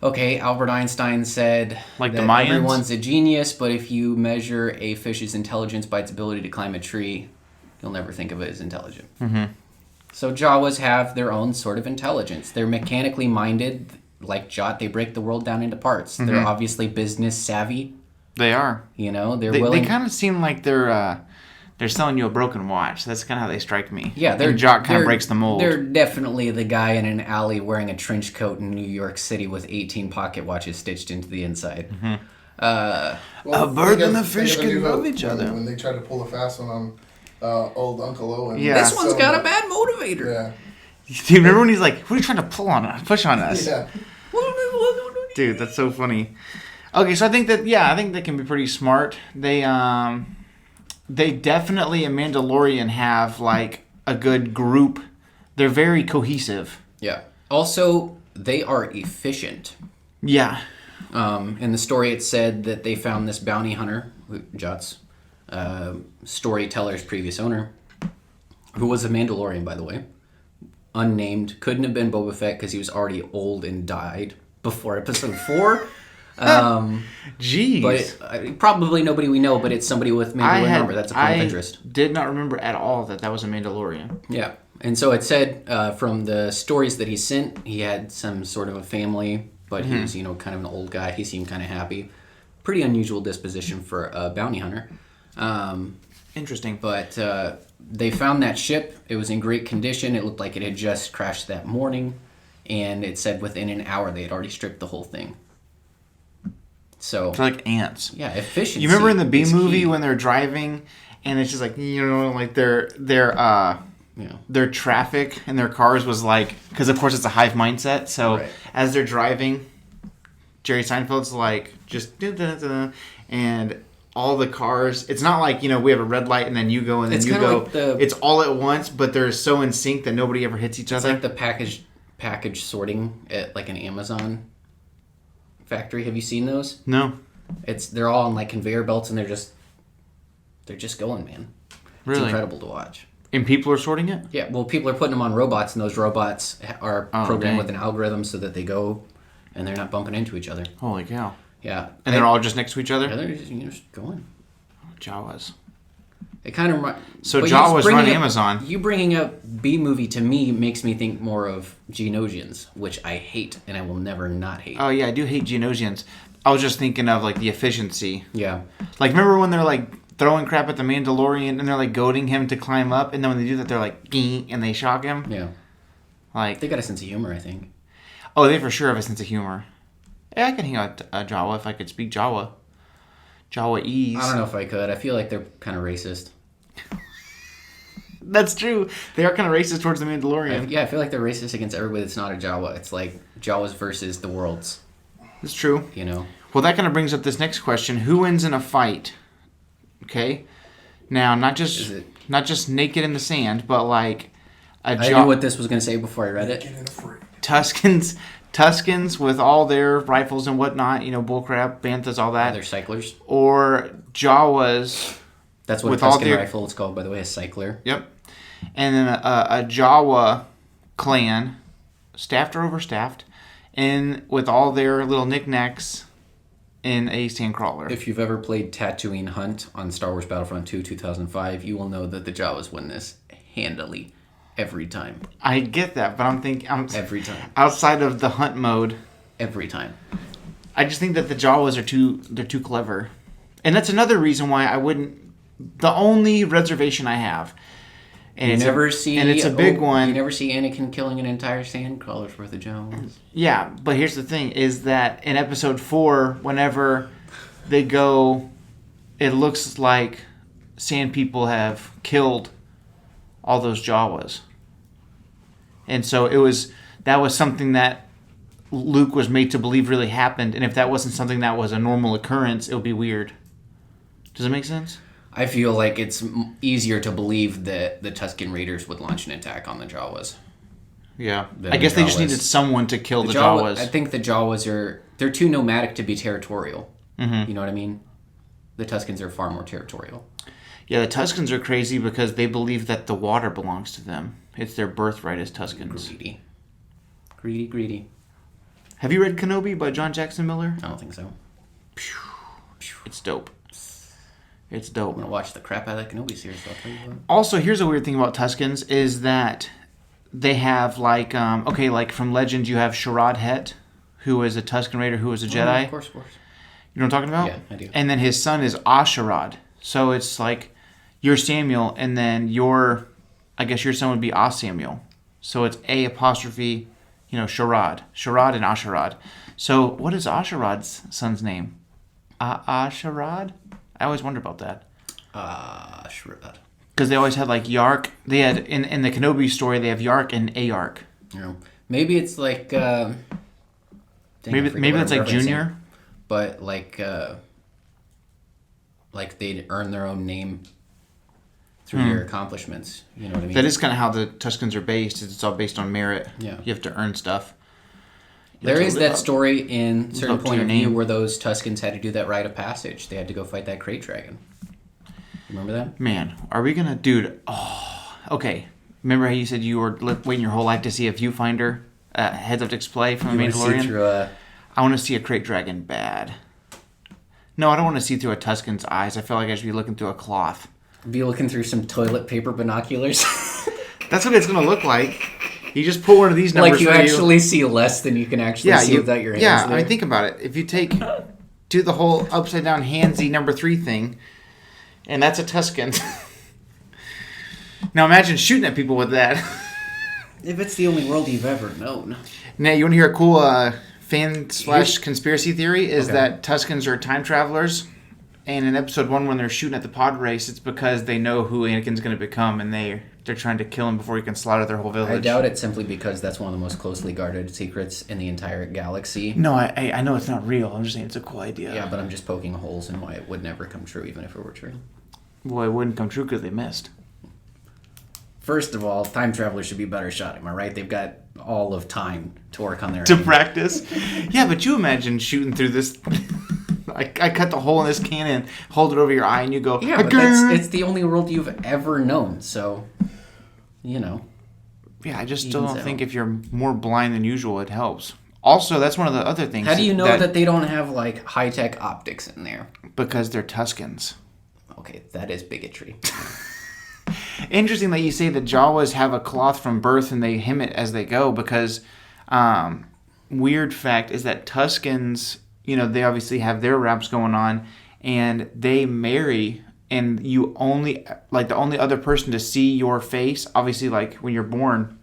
Okay, Albert Einstein said like that the Mayans? Everyone's a genius, but if you measure a fish's intelligence by its ability to climb a tree, you'll never think of it as intelligent. Mm-hmm. So Jawas have their own sort of intelligence. They're mechanically minded, like Jot. They break the world down into parts. Mm-hmm. They're obviously business savvy. They are. You know, they're willing. They kind of seem like they're selling you a broken watch. That's kind of how they strike me. Yeah, and Jot kind of breaks the mold. They're definitely the guy in an alley wearing a trench coat in New York City with 18 pocket watches stitched into the inside. Mm-hmm. Well, a bird and a fish can love each other. When they tried to pull a fast one on old Uncle Owen. Yeah. This one's got a bad motivator. Yeah. Do you remember when he's like, "What are you trying to push on us?" Yeah. Dude, that's so funny. Okay, so I think they can be pretty smart. They definitely in Mandalorian have like a good group. They're very cohesive. Yeah. Also, they are efficient. Yeah. In the story, it said that they found this bounty hunter, Juts, storyteller's previous owner, who was a Mandalorian, by the way, unnamed. Couldn't have been Boba Fett because he was already old and died before Episode 4. Jeez. But probably nobody we know, but it's somebody with Mandalorian armor. That's a point of interest. I did not remember at all that was a Mandalorian. Yeah. And so it said from the stories that he sent, he had some sort of a family, but he was, kind of an old guy. He seemed kind of happy. Pretty unusual disposition for a bounty hunter. Interesting. But they found that ship. It was in great condition. It looked like it had just crashed that morning. And it said within an hour they had already stripped the whole thing. So They're like ants. Yeah, efficiency. You remember in the B movie when they're driving and it's just like, like their traffic in their cars was like, because of course it's a hive mindset. So as they're driving, Jerry Seinfeld's like just and all the cars. It's not like we have a red light and then you go and then it's you go. Like it's all at once, but they're so in sync that nobody ever hits each other. It's like the package sorting at like an Amazon factory. Have you seen those? No. They're all on like conveyor belts and they're just going, man. Really? It's incredible to watch. And people are sorting it? Yeah, well, people are putting them on robots, and those robots are programmed with an algorithm so that they go, and they're not bumping into each other. Holy cow. Yeah. And they're all just next to each other? Yeah, they're just going. Jawas. It kind of... So Jawas run Amazon. You bringing up B-movie, to me, makes me think more of Geonosians, which I hate, and I will never not hate. Oh, yeah, I do hate Geonosians. I was just thinking of, like, the efficiency. Yeah. Like, remember when they're, like, throwing crap at the Mandalorian and they're like goading him to climb up, and then when they do that they're like and they shock him? Yeah. Like, they got a sense of humor, I think. Oh, they for sure have a sense of humor. Yeah, I could hang out a Jawa if I could speak Jawa. Jawa'ese. I don't know if I could. I feel like they're kind of racist. That's true. They are kind of racist towards the Mandalorian. I feel like they're racist against everybody that's not a Jawa. It's like Jawas versus the worlds. It's true. Well, that kind of brings up this next question. Who wins in a fight? Okay, now not just naked in the sand, but like I knew what this was going to say before I read it. Tuskens with all their rifles and whatnot, bullcrap, banthas, all that. They're cyclers. Or Jawas. That's what a Tusken rifle is called, by the way, a cycler. Yep. And then a Jawa clan, staffed or overstaffed, and with all their little knickknacks. In a sandcrawler. If you've ever played Tatooine Hunt on Star Wars Battlefront 2 2005, you will know that the Jawas win this handily every time. I get that, but I'm thinking every time. Outside of the hunt mode, every time. I just think that the Jawas are too clever. And that's another reason why I wouldn't. The only reservation I have, and it's a big one. You never see Anakin killing an entire sandcrawler's worth of Jawas. Yeah, but here's the thing: is that in Episode 4, whenever they go, it looks like Sand People have killed all those Jawas, and so that was something that Luke was made to believe really happened. And if that wasn't something that was a normal occurrence, it would be weird. Does it make sense? I feel like it's easier to believe that the Tusken Raiders would launch an attack on the Jawas. Yeah. I guess they just needed someone to kill the Jawas. I think the Jawas they're too nomadic to be territorial. Mm-hmm. You know what I mean? The Tuskens are far more territorial. Yeah, the Tuskens are crazy because they believe that the water belongs to them. It's their birthright as Tuskens. Greedy. Have you read Kenobi by John Jackson Miller? I don't think so. It's dope. It's dope. I'm going to watch the crap out of that Kenobi series, I'll tell you what. Also, here's a weird thing about Tuskens is that they have, like, like from Legends, you have Sharad Het, who is a Tusken Raider, who is a Jedi. Of course. You know what I'm talking about? Yeah, I do. And then his son is Asharad. So it's like, you're Samuel, and then I guess your son would be Samuel. So it's A apostrophe, Sharad. Sharad and Asharad. So what is Asharad's son's name? Asharad? I always wonder about that. Sharad. Because they always had like Yark. They had in the Kenobi story they have Yark and Ayark. Maybe it's like Dang, I forget maybe what that's I'm like referencing. junior. But like they'd earn their own name through your accomplishments. You know what I mean? That is kind of how the Tuscans are based. It's all based on merit. Yeah. You have to earn stuff. There is that story in Certain up to Point your of View name. where those Tuscans had to do that rite of passage. They had to go fight that crate dragon. Remember that? Man, are we gonna, dude? Oh, okay. Remember how you said you were waiting your whole life to see a viewfinder heads-up display from the You want to see Mandalorian? through a... I want to see a crate dragon bad. No, I don't want to see through a Tuscan's eyes. I feel like I should be looking through a cloth. Be looking through some toilet paper binoculars. That's what it's gonna look like. You just pull one of these numbers. Like you for actually see less than you can actually see without your hands Yeah, there. I mean, think about it. If you do the whole upside down handsy number 3 thing, and that's a Tuscan. Now imagine shooting at people with that. If it's the only world you've ever known. Now, you want to hear a cool fan/conspiracy theory? Is Okay. that Tuscans are time travelers, and in episode 1 when they're shooting at the pod race, it's because they know who Anakin's going to become, and they're trying to kill him before he can slaughter their whole village. I doubt it simply because that's one of the most closely guarded secrets in the entire galaxy. No, I know it's not real. I'm just saying it's a cool idea. Yeah, but I'm just poking holes in why it would never come true, even if it were true. Well, it wouldn't come true because they missed. First of all, time travelers should be better shot. Am I right? They've got all of time to work on their To aim. practice. Yeah, but you imagine shooting through this. I cut the hole in this cannon, hold it over your eye, and you go. Yeah, but it's the only world you've ever known, so, you know. Yeah, I just still Evens don't out. think if you're more blind than usual, it helps. Also, that's one of the other things. How do you know that they don't have, like, high-tech optics in there? Because they're Tuscans. Okay, that is bigotry. Interesting that you say that Jawas have a cloth from birth and they hem it as they go, because weird fact is that Tuscans, they obviously have their wraps going on, and they marry, and you only, like, the only other person to see your face, obviously, like, when you're born,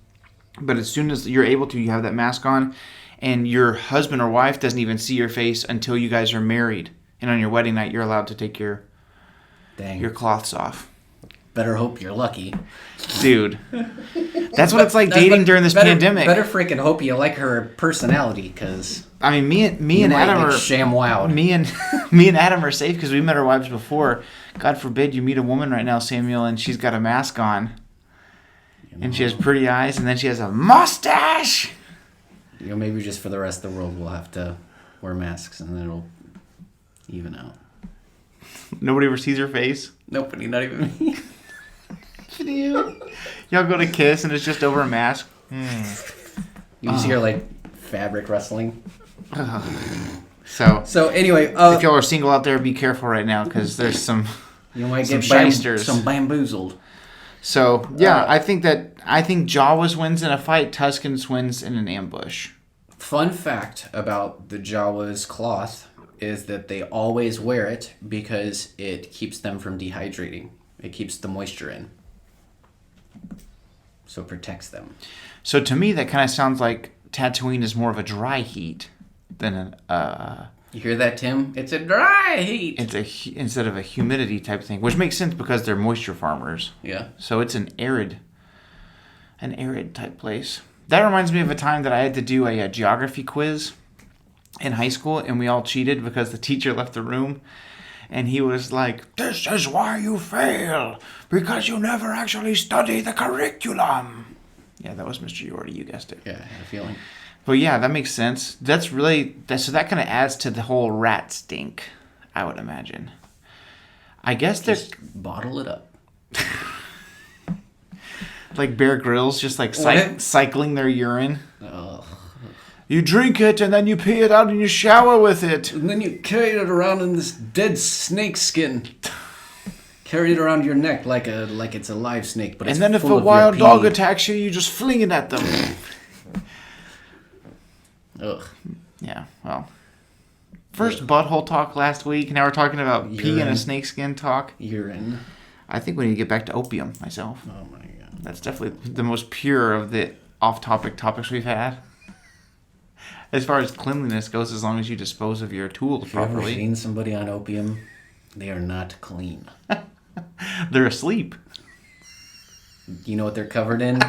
but as soon as you're able to, you have that mask on, and your husband or wife doesn't even see your face until you guys are married, and on your wedding night, you're allowed to take your cloths off. Better hope you're lucky. Dude, that's what it's like dating during this pandemic. Better freaking hope you like her personality, because I mean, me and Adam are ShamWowed. me and Adam are safe because we met our wives before. God forbid you meet a woman right now, Samuel, and she's got a mask on, and she has pretty eyes, and then she has a mustache. Maybe just for the rest of the world, we'll have to wear masks, and then it'll even out. Nobody ever sees her face. Nobody, not even me. Y'all go to kiss, and it's just over a mask. You just hear like fabric rustling. So anyway, if y'all are single out there, be careful right now because there's some. You might some get shysters. some bamboozled. So yeah, I think Jawas wins in a fight. Tuscans wins in an ambush. Fun fact about the Jawas cloth is that they always wear it because it keeps them from dehydrating. It keeps the moisture in. So it protects them. So to me, that kind of sounds like Tatooine is more of a dry heat than You hear that, Tim? It's a dry heat. instead of a humidity type thing, which makes sense because they're moisture farmers. Yeah. So it's an arid type place. That reminds me of a time that I had to do a geography quiz in high school, and we all cheated because the teacher left the room, and he was like, "This is why you fail, because you never actually study the curriculum." Yeah, that was Mr. Yorty. You guessed it. Yeah, I had a feeling. But yeah, that makes sense. So that kind of adds to the whole rat stink, I would imagine. I guess they're Just bottle it up. like Bear Grylls, just like cycling their urine. Ugh. You drink it and then you pee it out and you shower with it. And then you carry it around in this dead snake skin. Carry it around your neck like it's a live snake, but it's And then if full a of wild your dog pee. attacks you, you just fling it at them. Ugh. Yeah, well. First butthole talk last week. Now we're talking about pee and a Urine. snakeskin talk. Urine. I think we need to get back to opium myself. Oh my god. That's definitely the most pure of the off-topic topics we've had. As far as cleanliness goes, as long as you dispose of your tools Have you ever properly. seen somebody on opium? They are not clean. They're asleep. You know what they're covered in?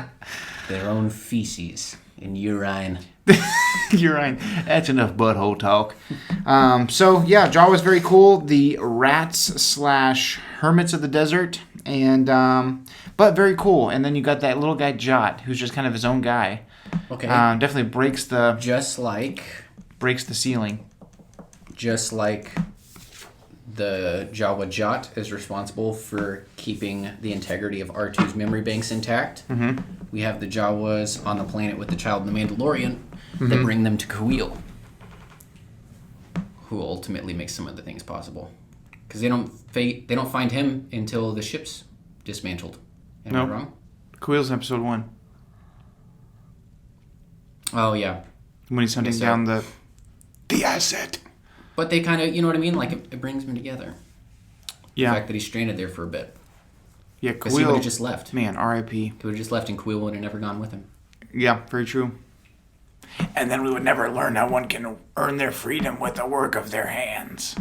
Their own feces and urine. You're right. That's enough butthole talk. So yeah, Jawa's very cool. The rats / hermits of the desert, and but very cool. And then you got that little guy Jot, who's just kind of his own guy. Okay. Definitely breaks the ceiling. Just like the Jawa Jot is responsible for keeping the integrity of R2's memory banks intact. Mm-hmm. We have the Jawas on the planet with the child and the Mandalorian that bring them to Kuil, who ultimately makes some of the things possible. Because they don't find him until the ship's dismantled. Am I wrong? Kuil's in episode 1. Oh yeah. When he's hunting down the asset. But they kind of, you know what I mean? Like it brings them together. Yeah. The fact that he's stranded there for a bit. Yeah, Because he would have just left. Man, R.I.P. He would have just left, and Kuil would have never gone with him. Yeah, very true. And then we would never learn how one can earn their freedom with the work of their hands.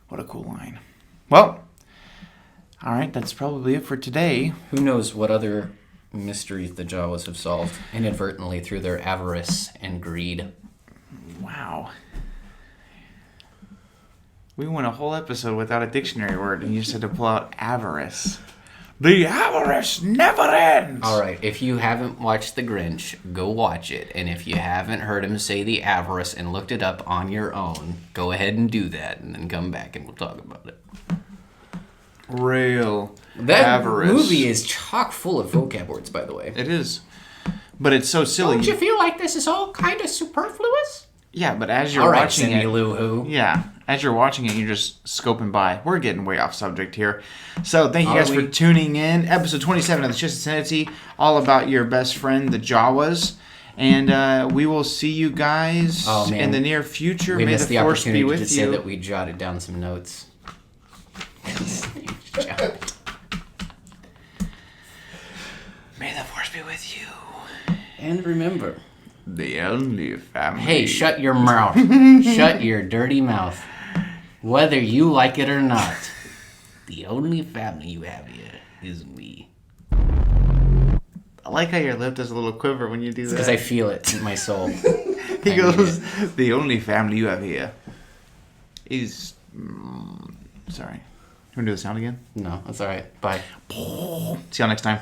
What a cool line. Well, all right, that's probably it for today. Who knows what other mysteries the Jawas have solved inadvertently through their avarice and greed. Wow. We went a whole episode without a dictionary word, and you just had to pull out avarice. The avarice never ends! All right, if you haven't watched The Grinch, go watch it. And if you haven't heard him say the avarice and looked it up on your own, go ahead and do that, and then come back and we'll talk about it. Real That avarice. movie is chock full of vocab words, by the way. It is. But it's so silly. Don't you feel like this is all kind of superfluous? Yeah, but as you're All right, watching Cindy it... Lou Who. Yeah, as you're watching it, you're just scoping by. We're getting way off subject here. So thank you guys for tuning in. Episode 27 of the Chiss Ascendancy, all about your best friend, the Jawas. And we will see you guys in the near future. We May missed the the force opportunity be with to you. say that we jotted down some notes. May the force be with you. And remember... The only family. Hey, shut your mouth. Shut your dirty mouth. Whether you like it or not, the only family you have here is me. I like how your lip does a little quiver when you do that. Because I feel it in my soul. He goes, the only family you have here is... sorry. You want to do the sound again? No, that's alright. Bye. See y'all next time.